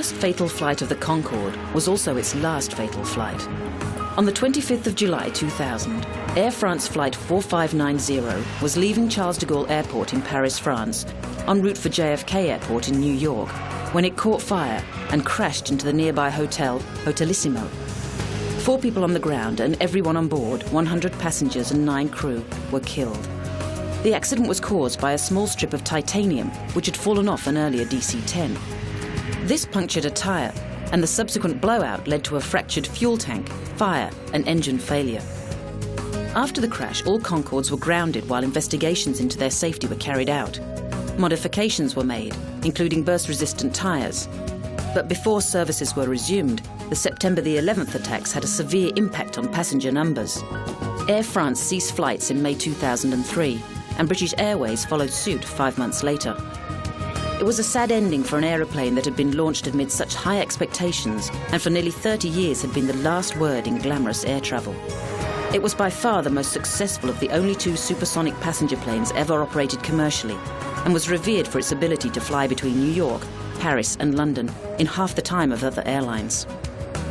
first fatal flight of the Concorde was also its last fatal flight. On the 25th of July 2000, Air France Flight 4590 was leaving Charles de Gaulle Airport in Paris, France, en route for JFK Airport in New York, when it caught fire and crashed into the nearby hotel, HOTELISSIMO. 4 people on the ground and everyone on board, 100 passengers and 9 crew, were killed. The accident was caused by a small strip of titanium which had fallen off an earlier DC-10. This punctured a tyre, and the subsequent blowout led to a fractured fuel tank, fire and engine failure. After the crash, all Concordes were grounded while investigations into their safety were carried out. Modifications were made, including burst-resistant tyres. But before services were resumed, the September the 11th attacks had a severe impact on passenger numbers. Air France ceased flights in May 2003, and British Airways followed suit 5 months later. It was a sad ending for an aeroplane that had been launched amid such high expectations and for nearly 30 years had been the last word in glamorous air travel. It was by far the most successful of the only 2 supersonic passenger planes ever operated commercially, and was revered for its ability to fly between New York, Paris and London in half the time of other airlines.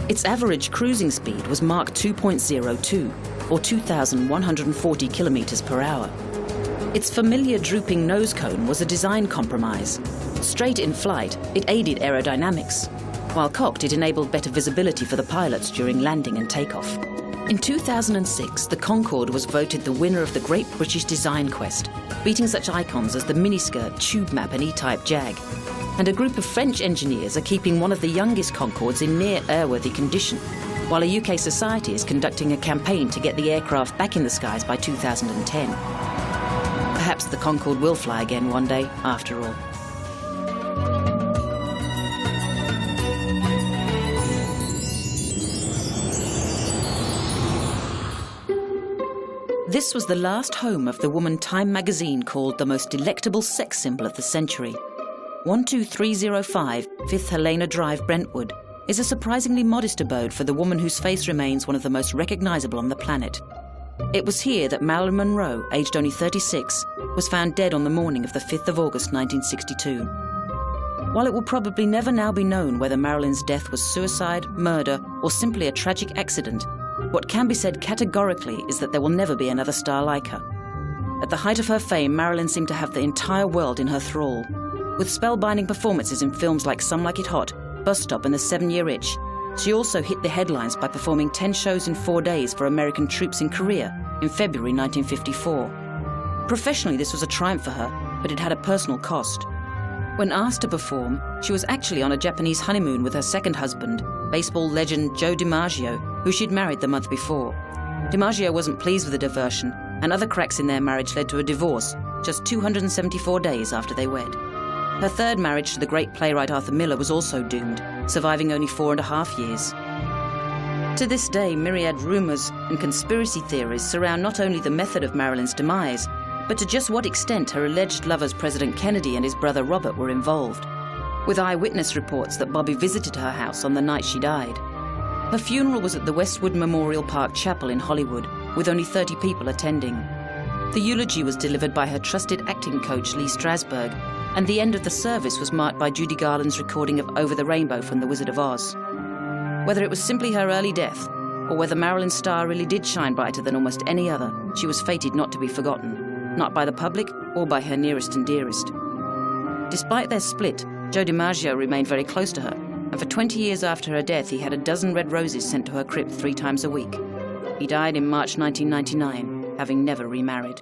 Its average cruising speed was Mach 2.02, or 2,140 kilometers per hour. Its familiar drooping nose cone was a design compromise. Straight in flight, it aided aerodynamics. While cocked, it enabled better visibility for the pilots during landing and takeoff. In 2006, the Concorde was voted the winner of the Great British Design Quest, beating such icons as the miniskirt, tube map and E-Type Jag. And a group of French engineers are keeping one of the youngest Concordes in near airworthy condition, while a UK society is conducting a campaign to get the aircraft back in the skies by 2010. Perhaps the Concorde will fly again one day, after all. This was the last home of the woman Time magazine called the most delectable sex symbol of the century. 12305 5th Helena Drive, Brentwood, is a surprisingly modest abode for the woman whose face remains one of the most recognizable on the planet. It was here that Marilyn Monroe, aged only 36, was found dead on the morning of the 5th of August 1962. While it will probably never now be known whether Marilyn's death was suicide, murder, or simply a tragic accident, what can be said categorically is that there will never be another star like her. At the height of her fame, Marilyn seemed to have the entire world in her thrall. With spellbinding performances in films like Some Like It Hot, Bus Stop and The 7-Year Itch, she also hit the headlines by performing 10 shows in 4 days for American troops in Korea in February 1954. Professionally, this was a triumph for her, but it had a personal cost. When asked to perform, she was actually on a Japanese honeymoon with her second husband, baseball legend Joe DiMaggio, who she'd married the month before. DiMaggio wasn't pleased with the diversion, and other cracks in their marriage led to a divorce just 274 days after they wed. Her third marriage to the great playwright Arthur Miller was also doomed, surviving only 4.5 years. To this day, myriad rumours and conspiracy theories surround not only the method of Marilyn's demise, but to just what extent her alleged lovers President Kennedy and his brother Robert were involved, with eyewitness reports that Bobby visited her house on the night she died. Her funeral was at the Westwood Memorial Park Chapel in Hollywood, with only 30 people attending. The eulogy was delivered by her trusted acting coach Lee Strasberg, and the end of the service was marked by Judy Garland's recording of Over the Rainbow from The Wizard of Oz. Whether it was simply her early death, or whether Marilyn's star really did shine brighter than almost any other, she was fated not to be forgotten, not by the public or by her nearest and dearest. Despite their split, Joe DiMaggio remained very close to her, and for 20 years after her death he had a dozen red roses sent to her crypt 3 times a week. He died in March 1999, having never remarried.